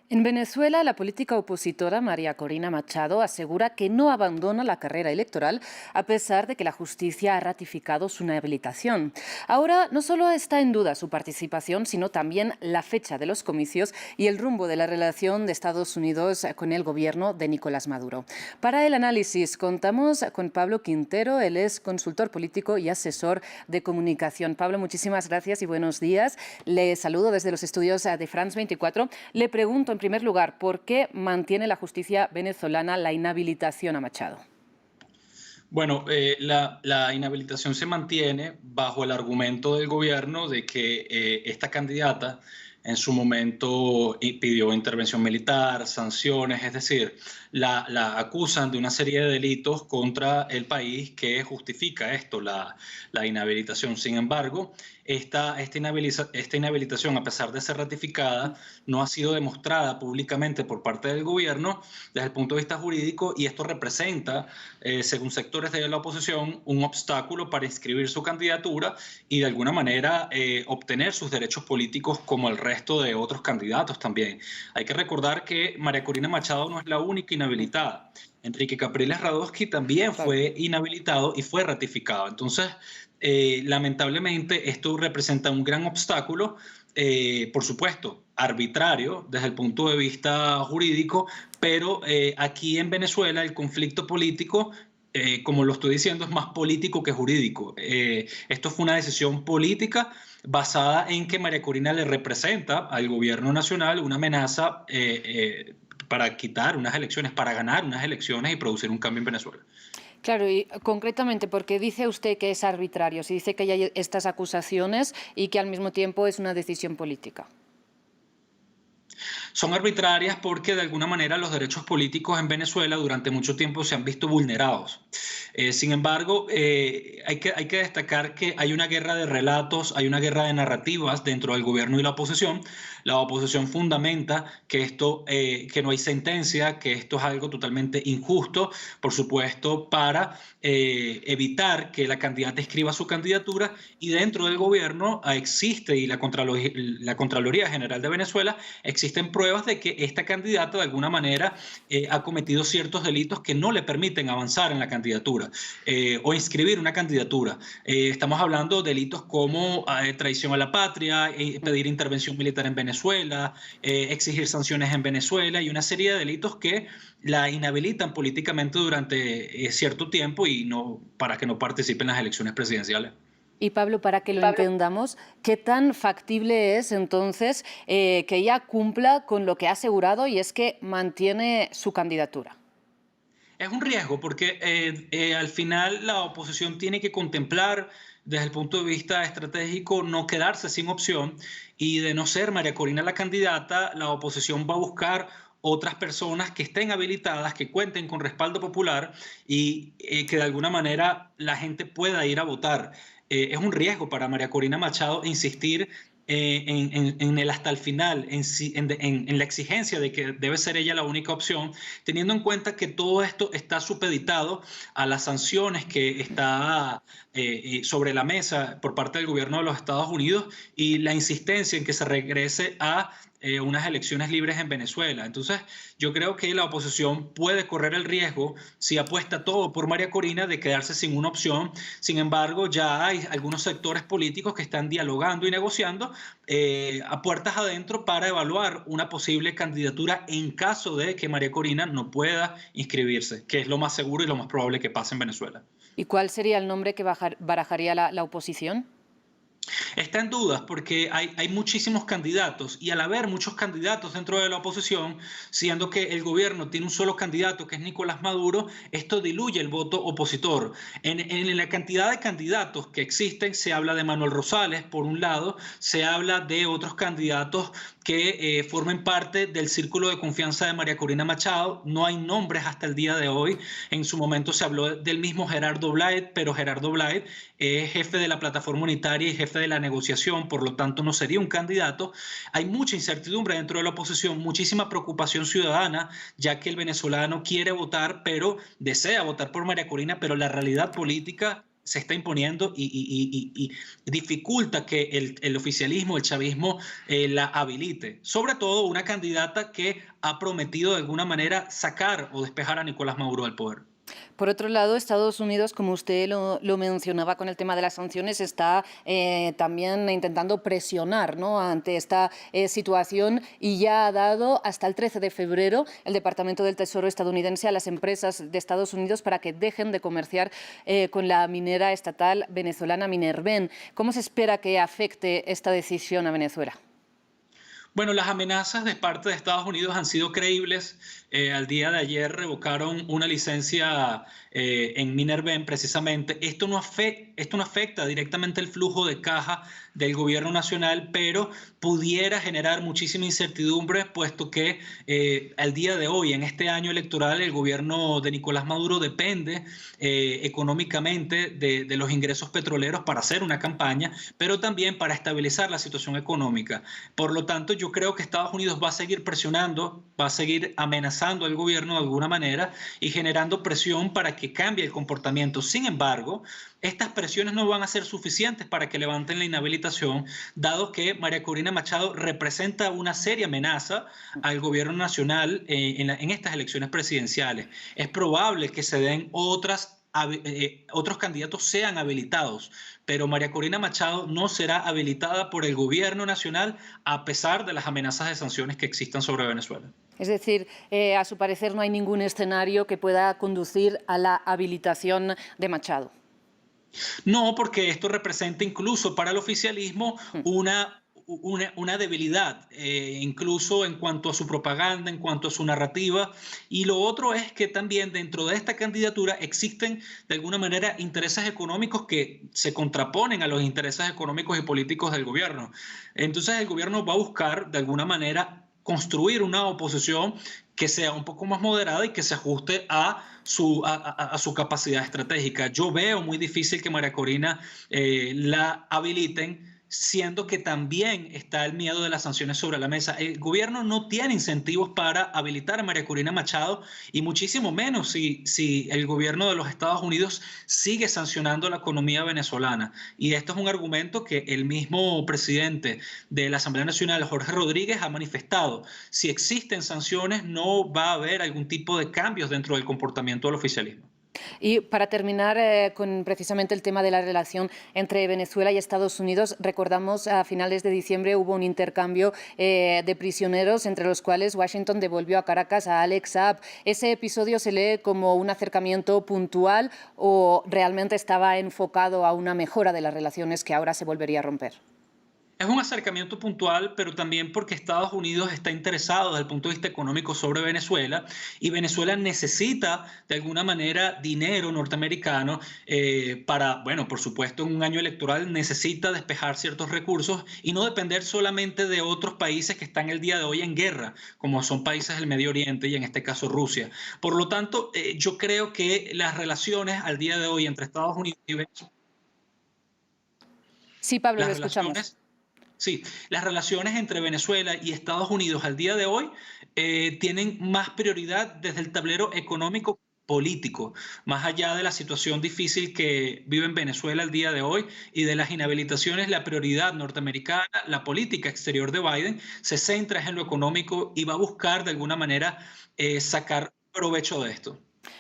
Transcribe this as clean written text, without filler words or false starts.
En Venezuela, la política opositora María Corina Machado asegura que no abandona la carrera electoral a pesar de que la justicia ha ratificado su inhabilitación. Ahora no solo está en duda su participación, sino también la fecha de los comicios y el rumbo de la relación de Estados Unidos con el gobierno de Nicolás Maduro. Para el análisis contamos con Pablo Quintero, él es consultor político y asesor de comunicación. Pablo, muchísimas gracias y buenos días. Le saludo desde los estudios de France 24. Le pregunto, en primer lugar, ¿por qué mantiene la justicia venezolana la inhabilitación a Machado? Bueno, la inhabilitación se mantiene bajo el argumento del gobierno de que esta candidata en su momento pidió intervención militar, sanciones, es decir, la acusan de una serie de delitos contra el país que justifica esto, la inhabilitación. Sin embargo, esta inhabilitación, a pesar de ser ratificada, no ha sido demostrada públicamente por parte del gobierno desde el punto de vista jurídico, y esto representa, según sectores de la oposición, un obstáculo para inscribir su candidatura y de alguna manera obtener sus derechos políticos como el resto de otros candidatos también. Hay que recordar que María Corina Machado no es la única inhabilitada. Enrique Capriles Radosky también Claro. fue inhabilitado y fue ratificado. Entonces, lamentablemente, esto representa un gran obstáculo, por supuesto, arbitrario desde el punto de vista jurídico, pero aquí en Venezuela el conflicto político, como lo estoy diciendo, es más político que jurídico. Esto fue una decisión política basada en que María Corina le representa al gobierno nacional una amenaza para quitar unas elecciones, para ganar unas elecciones y producir un cambio en Venezuela. Claro, y concretamente, porque dice usted que es arbitrario, si dice que hay estas acusaciones y que al mismo tiempo es una decisión política. Son arbitrarias porque de alguna manera los derechos políticos en Venezuela durante mucho tiempo se han visto vulnerados. Sin embargo, hay que destacar que hay una guerra de relatos, hay una guerra de narrativas dentro del gobierno y la oposición. La oposición fundamenta que que no hay sentencia, que esto es algo totalmente injusto, por supuesto, para evitar que la candidata escriba su candidatura, y dentro del gobierno existe, y la Contraloría General de Venezuela, existen pruebas de que esta candidata de alguna manera ha cometido ciertos delitos que no le permiten avanzar en la candidatura o inscribir una candidatura. Estamos hablando de delitos como traición a la patria, pedir intervención militar en Venezuela, exigir sanciones en Venezuela, y una serie de delitos que la inhabilitan políticamente durante cierto tiempo y no, para que no participe en las elecciones presidenciales. Y Pablo, para que lo entendamos, ¿qué tan factible es entonces que ella cumpla con lo que ha asegurado, y es que mantiene su candidatura? Es un riesgo porque al final la oposición tiene que contemplar desde el punto de vista estratégico no quedarse sin opción, y de no ser María Corina la candidata, la oposición va a buscar otras personas que estén habilitadas, que cuenten con respaldo popular y que de alguna manera la gente pueda ir a votar. Es un riesgo para María Corina Machado insistir en el hasta el final, en la exigencia de que debe ser ella la única opción, teniendo en cuenta que todo esto está supeditado a las sanciones que está sobre la mesa por parte del gobierno de los Estados Unidos y la insistencia en que se regrese a unas elecciones libres en Venezuela. Entonces, yo creo que la oposición puede correr el riesgo, si apuesta todo por María Corina, de quedarse sin una opción. Sin embargo, ya hay algunos sectores políticos que están dialogando y negociando a puertas adentro para evaluar una posible candidatura en caso de que María Corina no pueda inscribirse, que es lo más seguro y lo más probable que pase en Venezuela. ¿Y cuál sería el nombre que barajaría la oposición? Está en dudas porque hay muchísimos candidatos, y al haber muchos candidatos dentro de la oposición, siendo que el gobierno tiene un solo candidato que es Nicolás Maduro, esto diluye el voto opositor. En la cantidad de candidatos que existen se habla de Manuel Rosales, por un lado, se habla de otros candidatos que formen parte del círculo de confianza de María Corina Machado. No hay nombres hasta el día de hoy. En su momento se habló del mismo Gerardo Blade, pero Gerardo Blade es jefe de la plataforma unitaria y jefe de la negociación, por lo tanto no sería un candidato. Hay mucha incertidumbre dentro de la oposición, muchísima preocupación ciudadana, ya que el venezolano quiere votar, pero desea votar por María Corina, pero la realidad política se está imponiendo y dificulta que el oficialismo, el chavismo, la habilite. Sobre todo una candidata que ha prometido de alguna manera sacar o despejar a Nicolás Maduro del poder. Por otro lado, Estados Unidos, como usted lo mencionaba con el tema de las sanciones, está también intentando presionar, ¿no?, ante esta situación, y ya ha dado hasta el 13 de febrero el Departamento del Tesoro estadounidense a las empresas de Estados Unidos para que dejen de comerciar con la minera estatal venezolana Minerven. ¿Cómo se espera que afecte esta decisión a Venezuela? Bueno, las amenazas de parte de Estados Unidos han sido creíbles. Al día de ayer revocaron una licencia en Minerven precisamente. Esto no afecta directamente el flujo de caja del gobierno nacional, pero pudiera generar muchísima incertidumbre, puesto que al día de hoy, en este año electoral, el gobierno de Nicolás Maduro depende económicamente de los ingresos petroleros para hacer una campaña, pero también para estabilizar la situación económica. Por lo tanto, yo creo que Estados Unidos va a seguir presionando, va a seguir amenazando al gobierno de alguna manera y generando presión para que cambie el comportamiento. Sin embargo, estas presiones no van a ser suficientes para que levanten la inhabilitación, dado que María Corina Machado representa una seria amenaza al gobierno nacional en estas elecciones presidenciales. Es probable que se den otros candidatos sean habilitados, pero María Corina Machado no será habilitada por el gobierno nacional a pesar de las amenazas de sanciones que existan sobre Venezuela. Es decir, a su parecer no hay ningún escenario que pueda conducir a la habilitación de Machado. No, porque esto representa incluso para el oficialismo una debilidad, incluso en cuanto a su propaganda, en cuanto a su narrativa. Y lo otro es que también dentro de esta candidatura existen de alguna manera intereses económicos que se contraponen a los intereses económicos y políticos del gobierno. Entonces el gobierno va a buscar de alguna manera construir una oposición que sea un poco más moderada y que se ajuste a su capacidad estratégica. Yo veo muy difícil que María Corina la habiliten, siendo que también está el miedo de las sanciones sobre la mesa. El gobierno no tiene incentivos para habilitar a María Corina Machado, y muchísimo menos si el gobierno de los Estados Unidos sigue sancionando la economía venezolana. Y esto es un argumento que el mismo presidente de la Asamblea Nacional, Jorge Rodríguez, ha manifestado. Si existen sanciones, no va a haber algún tipo de cambios dentro del comportamiento del oficialismo. Y para terminar con precisamente el tema de la relación entre Venezuela y Estados Unidos, recordamos a finales de diciembre hubo un intercambio de prisioneros, entre los cuales Washington devolvió a Caracas a Alex Saab. ¿Ese episodio se lee como un acercamiento puntual o realmente estaba enfocado a una mejora de las relaciones que ahora se volvería a romper? Es un acercamiento puntual, pero también porque Estados Unidos está interesado desde el punto de vista económico sobre Venezuela, y Venezuela necesita de alguna manera dinero norteamericano para, bueno, por supuesto en un año electoral necesita despejar ciertos recursos y no depender solamente de otros países que están el día de hoy en guerra, como son países del Medio Oriente y en este caso Rusia. Por lo tanto, yo creo que las relaciones al día de hoy entre Estados Unidos y Venezuela, Sí, Pablo, lo las escuchamos. relaciones Sí, las relaciones entre Venezuela y Estados Unidos al día de hoy tienen más prioridad desde el tablero económico político, más allá de la situación difícil que vive en Venezuela al día de hoy y de las inhabilitaciones. La prioridad norteamericana, la política exterior de Biden, se centra en lo económico y va a buscar de alguna manera sacar provecho de esto.